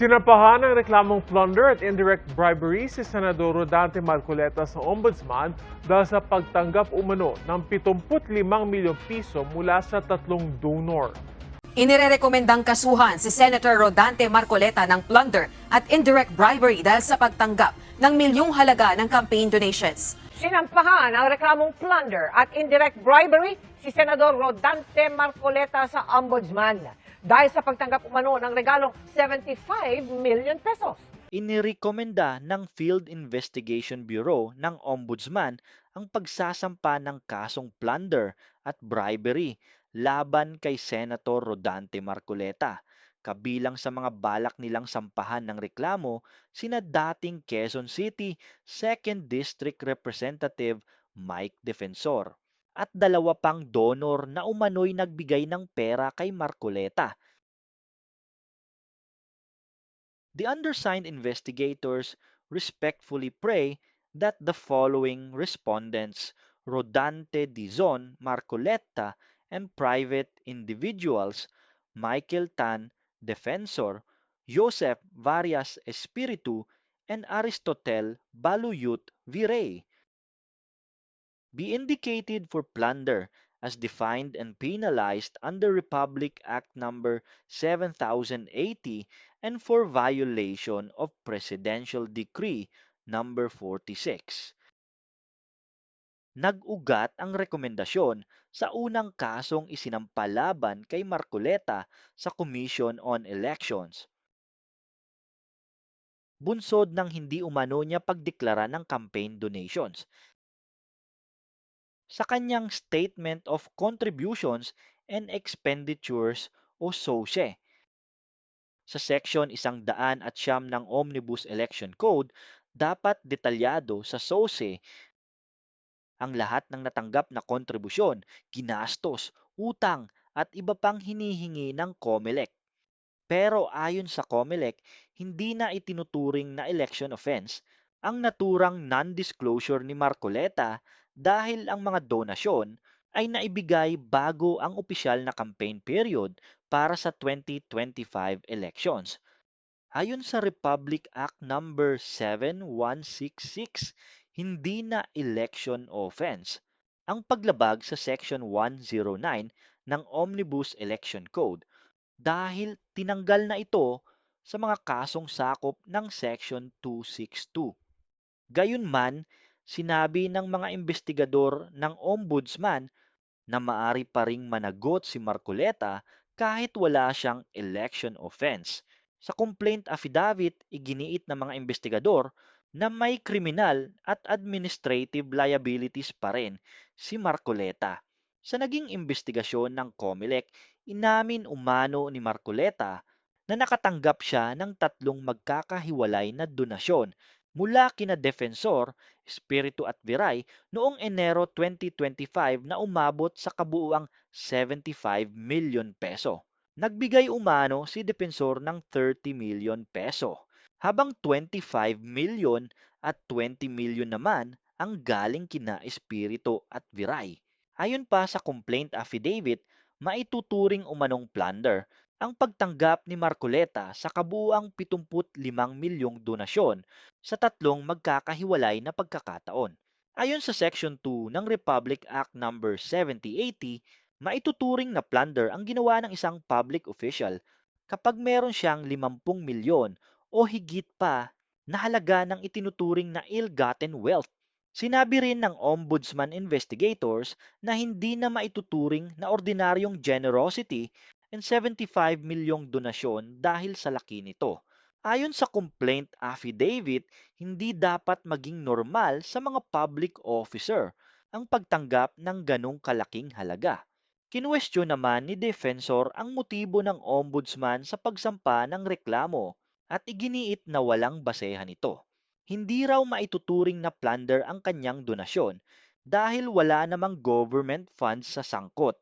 Sinampahan ng reklamong plunder at indirect bribery si Senador Rodante Marcoleta sa Ombudsman dahil sa pagtanggap umano ng 75 milyong piso mula sa tatlong donor. Inirerekomendang kasuhan si Senator Rodante Marcoleta ng plunder at indirect bribery dahil sa pagtanggap ng milyong halaga ng campaign donations. Sinampahan ang reklamong plunder at indirect bribery si Senador Rodante Marcoleta sa Ombudsman dahil sa pagtanggap umano ng regalong 75 million pesos. Inirekomenda ng Field Investigation Bureau ng Ombudsman ang pagsasampa ng kasong plunder at bribery laban kay Senator Rodante Marcoleta. Kabilang sa mga balak nilang sampahan ng reklamo, sina dating Quezon City 2nd District Representative Mike Defensor at dalawa pang donor na umano'y nagbigay ng pera kay Marcoleta. The undersigned investigators respectfully pray that the following respondents, Rodante Dizon Marcoleta, and private individuals, Michael Tan, Defensor, Joseph Varias Espiritu, and Aristotel Baluyut Virey, be indicated for plunder as defined and penalized under Republic Act Number 7080 and for violation of Presidential Decree Number 46. Nag-ugat ang rekomendasyon sa unang kasong isinampalaban kay Marcoleta sa Commission on Elections. Bunsod ng hindi umano niya pagdeklara ng campaign donations. Sa kanyang Statement of Contributions and Expenditures o SOCE. Sa Section 100 ng Omnibus Election Code, dapat detalyado sa SOCE ang lahat ng natanggap na kontribusyon, ginastos, utang at iba pang hinihingi ng COMELEC. Pero ayon sa COMELEC, hindi na itinuturing na election offense ang naturang non-disclosure ni Marcoleta dahil ang mga donasyon ay naibigay bago ang opisyal na campaign period para sa 2025 elections. Ayon sa Republic Act Number 7166, hindi na election offense ang paglabag sa Section 109 ng Omnibus Election Code dahil tinanggal na ito sa mga kasong sakop ng Section 262. Gayunman, sinabi ng mga investigador ng Ombudsman na maari pa ring managot si Marcoleta kahit wala siyang election offense. Sa complaint affidavit, iginiit ng mga investigador na may kriminal at administrative liabilities pa rin si Marcoleta. Sa naging investigasyon ng COMELEC, inamin umano ni Marcoleta na nakatanggap siya ng tatlong magkakahiwalay na donasyon mula kina Defensor, Espiritu at Virey noong Enero 2025 na umabot sa kabuuang 75 million peso. Nagbigay umano si Defensor ng 30 million peso, habang 25 million at 20 million naman ang galing kina Espiritu at Virey. Ayon pa sa complaint affidavit, maituturing umanong plunder ang pagtanggap ni Marcoleta sa kabuuang 75 milyong donasyon sa tatlong magkakahiwalay na pagkakataon. Ayon sa Section 2 ng Republic Act Number 7080, maituturing na plunder ang ginawa ng isang public official kapag meron siyang 50 milyon o higit pa na halaga ng itinuturing na ill-gotten wealth. Sinabi rin ng Ombudsman investigators na hindi na maituturing na ordinaryong generosity and 75 milyong donasyon dahil sa laki nito. Ayon sa complaint affidavit, hindi dapat maging normal sa mga public officer ang pagtanggap ng ganong kalaking halaga. Kinuwestiyon naman ni Defensor ang motibo ng Ombudsman sa pagsampa ng reklamo at iginiit na walang basehan ito. Hindi raw maituturing na plunder ang kanyang donasyon dahil wala namang government funds sa sangkot.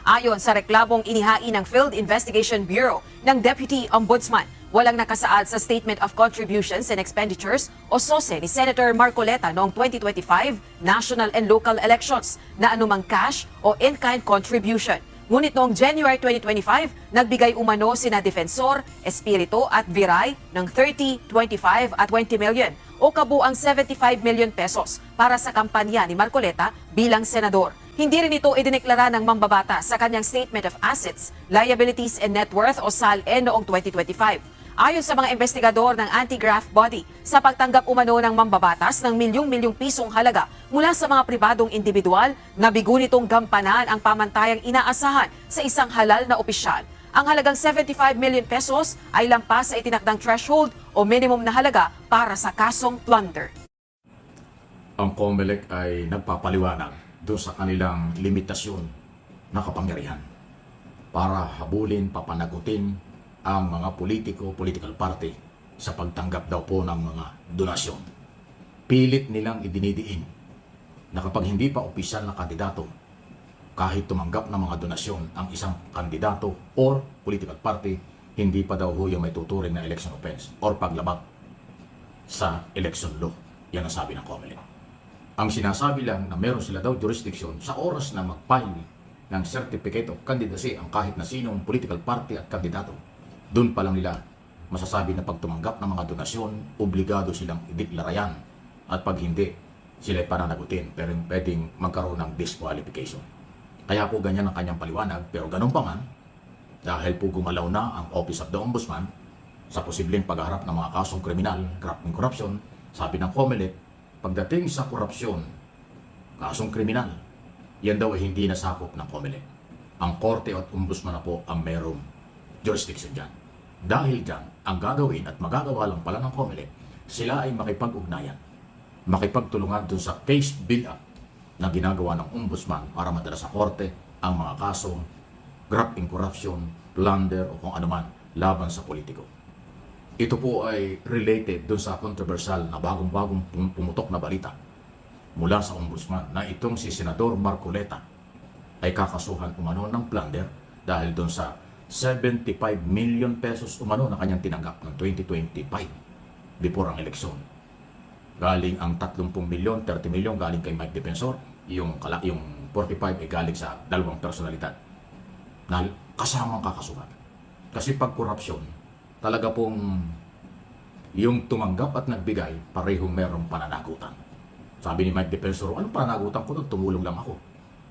Ayon sa reklamong inihain ng Field Investigation Bureau ng Deputy Ombudsman, walang nakasaad sa Statement of Contributions and Expenditures o SOCE ni Senator Marcoleta noong 2025 national and local elections na anumang cash o in-kind contribution. Ngunit noong January 2025, nagbigay umano sina Defensor, Espiritu at Viray ng 30, 25 at 20 million o kabuang 75 million pesos para sa kampanya ni Marcoleta bilang senador. Hindi rin ito idineklara ng mambabata sa kanyang Statement of Assets, Liabilities and Net Worth o SALN noong 2025. Ayon sa mga investigador ng anti-graft body, sa pagtanggap umano ng mambabatas ng milyong-milyong pisong halaga mula sa mga pribadong individual, nabigo nitong gampanan ang pamantayang inaasahan sa isang halal na opisyal. Ang halagang 75 million pesos ay lampas sa itinakdang threshold o minimum na halaga para sa kasong plunder. Ang COMELEC ay nagpapaliwanag doon sa kanilang limitasyon na kapangyarihan para habulin, papanagutin ang mga politiko, political party sa pagtanggap daw po ng mga donasyon. Pilit nilang idinidiin na kapag hindi pa opisyal na kandidato, kahit tumanggap ng mga donasyon ang isang kandidato or political party, hindi pa daw ho yung may tuturing na election offense or paglabag sa election law. Yan ang sabi ng COMELEC. Ang sinasabi lang na meron sila daw jurisdiction sa oras na mag-file ng certificate of candidacy ang kahit na sinong political party at kandidato. Doon pa lang nila masasabi na pag tumanggap ng mga donasyon, obligado silang ideklara yan. At pag hindi, sila ay pananagutin pero pwedeng magkaroon ng disqualification. Kaya po ganyan ang kanyang paliwanag, pero ganun pa man, dahil po gumalaw na ang Office of the Ombudsman sa posibleng pagharap ng mga kasong kriminal, graft and corruption, sabi ng COMELEC, pagdating sa korupsyon, kasong kriminal, yan daw ay hindi nasakop ng COMELEC. Ang Korte at Ombudsman na po ang merong jurisdiction dyan. Dahil dyan, ang gagawin at magagawa lang pala ng COMELEC, sila ay makipag-ugnayan, makipagtulungan dun sa case build-up na ginagawa ng Ombudsman para madala sa Korte ang mga kasong graft and corruption, plunder o kung anuman laban sa politiko. Ito po ay related dun sa controversial na bagong-bagong pumutok na balita mula sa Ombudsman na itong si Senador Marcoleta ay kakasuhan umano ng plunder dahil dun sa 75 million pesos umano na kanyang tinanggap ng 2025 before ang eleksyon. Galing ang 30 milyon, 30 milyon galing kay Mike Defensor, yung 45 ay galing sa dalawang personalidad na kasamang kakasuhan. Kasi pag korupsyon, talaga pong yung tumanggap at nagbigay, parehong merong pananagutan. Sabi ni Mike Defensor, anong pananagutan ko doon? Tumulong lang ako.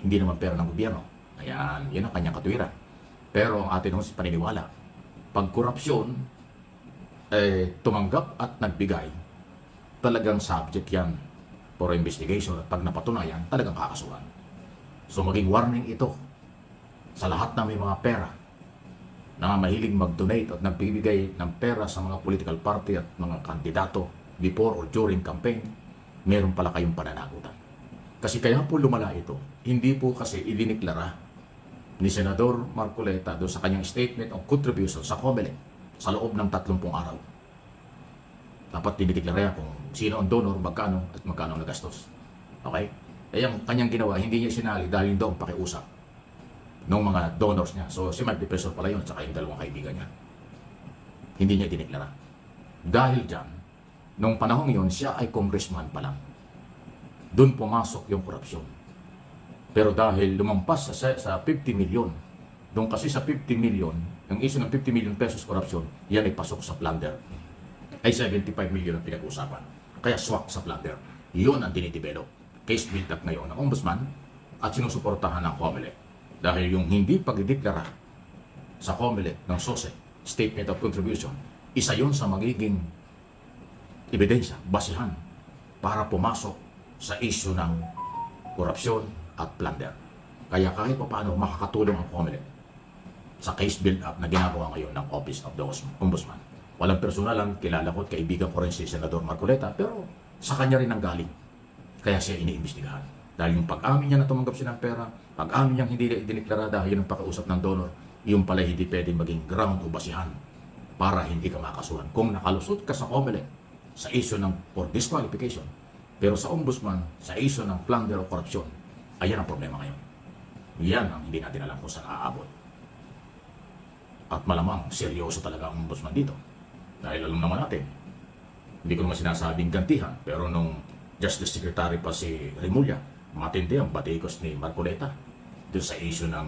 Hindi naman pera ng gobyerno. Ayan, yan ang kanyang katuwiran. Pero ang atin sa paniniwala, pag korupsyon, tumanggap at nagbigay, talagang subject yan for investigation at pag napatunayan, talagang kakasuhan. So maging warning ito sa lahat na may mga pera na mahilig mag-donate at nagbibigay ng pera sa mga political party at mga kandidato before or during campaign, meron pala kayong pananagutan. Kasi kaya po lumala ito, hindi po kasi idiniklara ni Senador Marcoleta doon sa kanyang statement of contribution sa COMELEC sa loob ng 30 araw. Dapat dinideklara kung sino ang donor, magkano at magkano ang nagastos. Okay? Kaya ang kanyang ginawa, hindi niya sinali dahil doon pakiusap ng mga donors niya. So si Mike Defensor pala yun, saka yung dalawang kaibigan niya. Hindi niya dineklara. Dahil dyan, nung panahong yun, siya ay congressman pa lang. Doon pumasok yung korupsyon. Pero dahil lumampas sa 50 million, doon kasi sa 50 million, ang issue ng 50 million pesos korupsyon, yan ay pasok sa plunder. Ay 75 million ang pinag-usapan. Kaya swak sa plunder. Yun ang dinidevelop. Case build up ngayon ng Ombudsman at sinusuportahan ng COMELEC. Dahil yung hindi pagdideklara sa COMELEC ng SOSE, Statement of Contribution, isa yun sa magiging ebidensya, basihan, para pumasok sa issue ng korupsyon at plunder. Kaya kahit pa paano makakatulong ang COMELEC sa case build-up na ginagawa ngayon ng Office of the Ombudsman. Walang personal lang, kilala ko at kaibigan ko rin si Senador Marcoleta, pero sa kanya rin ang galing. Kaya siya iniimbestigahan. Dahil yung pag-amin niya na tumanggap siya ng pera, pag-amin niyang hindi dineklara dahil yun ang pakiusap ng donor, yung pala hindi pwedeng maging ground o basihan para hindi ka makasuhan. Kung nakalusot ka sa COMELEC sa issue ng for disqualification, pero sa Ombudsman, sa issue ng plunder o korupsyon, ayan ang problema ngayon. Yan ang hindi natin alam kung saan aabot. At malamang, seryoso talaga ang Ombudsman dito. Dahil alam naman natin, hindi ko naman sinasabing gantihan, pero nung Justice Secretary pa si Remulla, matindi ang batikos ni Marcoleta doon sa issue ng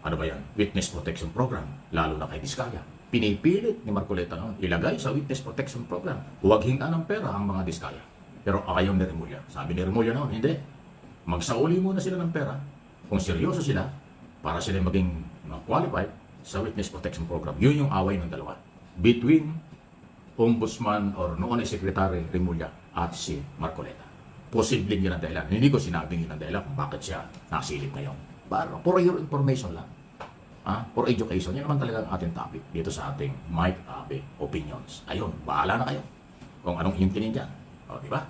ano ba yan? Witness Protection Program, lalo na kay Diskaya. Pinipilit ni Marcoleta noon, ilagay sa Witness Protection Program. Huwag hingaan ng pera ang mga Diskaya. Pero ayaw ni Remulla. Sabi ni Remulla noon, hindi. Magsauli muna sila ng pera. Kung seryoso sila, para sila maging qualified sa Witness Protection Program. Yun yung away ng dalawa. Between Ombudsman or noon ay Secretary Remulla at si Marcoleta. Posibleng yun ang dahilan. Hindi ko sinabing yun ang dahilan kung bakit siya nasilip ngayon. For your information lang. For education, yun naman talaga ang ating topic dito sa ating Mike Abe Opinions. Ayun, bahala na kayo kung anong intinin dyan. O, di ba?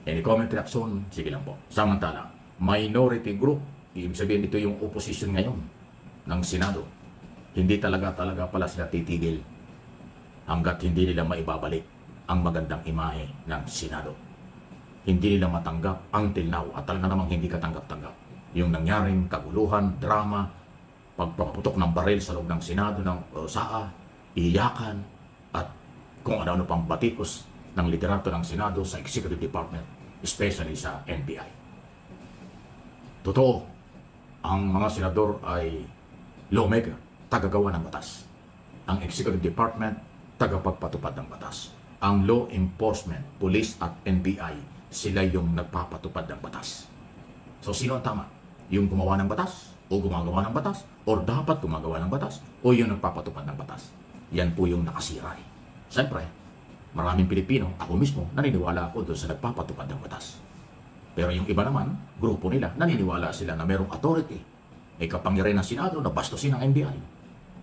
Any comment, reaction? Sige lang po. Samantala, minority group, ibig sabihin ito yung opposition ngayon ng Senado. Hindi talaga pala sila titigil hanggat hindi nila maibabalik ang magandang imahe ng Senado. Hindi nila matanggap until now at talaga namang hindi katanggap-tanggap yung nangyaring kaguluhan, drama, pagpaputok ng baril sa loob ng Senado ng saa, iyakan, at kung ano-ano pang batikos ng liderato ng Senado sa Executive Department, especially sa NBI. Totoo, ang mga senador ay lawmaker, tagagawa ng batas. Ang Executive Department, tagapagpatupad ng batas. Ang law enforcement, police at NBI, sila yung nagpapatupad ng batas. So sino ang tama? Yung gumawa ng batas? O gumagawa ng batas? Or dapat gumagawa ng batas? O yung nagpapatupad ng batas? Yan po yung nakasira. Siyempre, maraming Pilipino, ako mismo, naniniwala ako doon sa nagpapatupad ng batas. Pero yung iba naman, grupo nila, naniniwala sila na merong authority. May kapangyarihan ng Senado na bastusin ang NBI.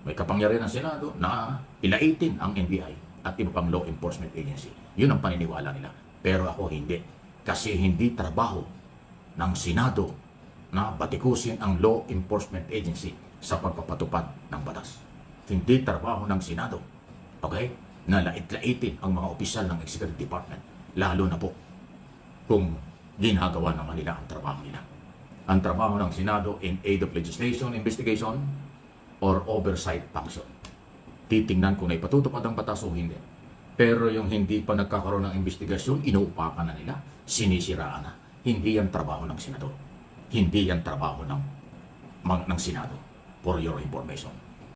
May kapangyarihan ng Senado na ilaitin ang NBI at iba pang law enforcement agency. Yun ang paniniwala nila. Pero ako hindi. Kasi hindi trabaho ng Senado na batikusin ang law enforcement agency sa pagpapatupad ng batas. Hindi trabaho ng Senado. Okay? Na lait-laitin ang mga opisyal ng Executive Department. Lalo na po kung ginagawa naman nila ang trabaho nila. Ang trabaho ng Senado in aid of legislation, investigation, or oversight function. Titingnan kung ipatutupad ang batas o hindi. Pero yung hindi pa nagkakaroon ng investigasyon, inuupakan na nila, sinisiraan na. Hindi yan trabaho ng Senado. Hindi yan trabaho ng Senado. For your information.